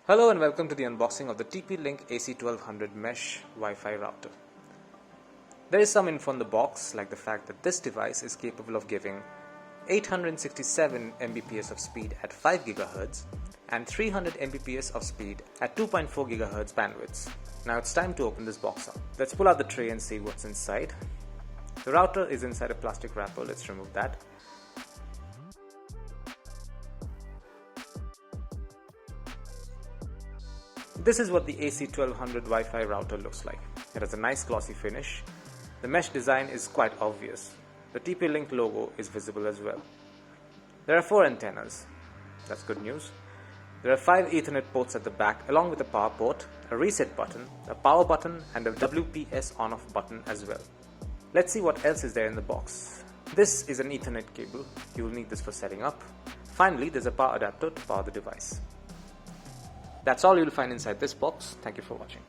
Hello and welcome to the unboxing of the TP-Link AC1200 Mesh Wi-Fi router. There is some info on the box, like the fact that this device is capable of giving 867 Mbps of speed at 5 GHz and 300 Mbps of speed at 2.4 GHz bandwidths. Now it's time to open this box up. Let's pull out the tray and see what's inside. The router is inside a plastic wrapper. Let's remove that. This is what the AC1200 Wi-Fi router looks like. It has a nice glossy finish. The mesh design is quite obvious. The TP-Link logo is visible as well. There are 4 antennas. That's good news. There are 5 Ethernet ports at the back along with a power port, a reset button, a power button and a WPS on-off button as well. Let's see what else is there in the box. This is an Ethernet cable. You will need this for setting up. Finally, there's a power adapter to power the device. That's all you'll find inside this box. Thank you for watching.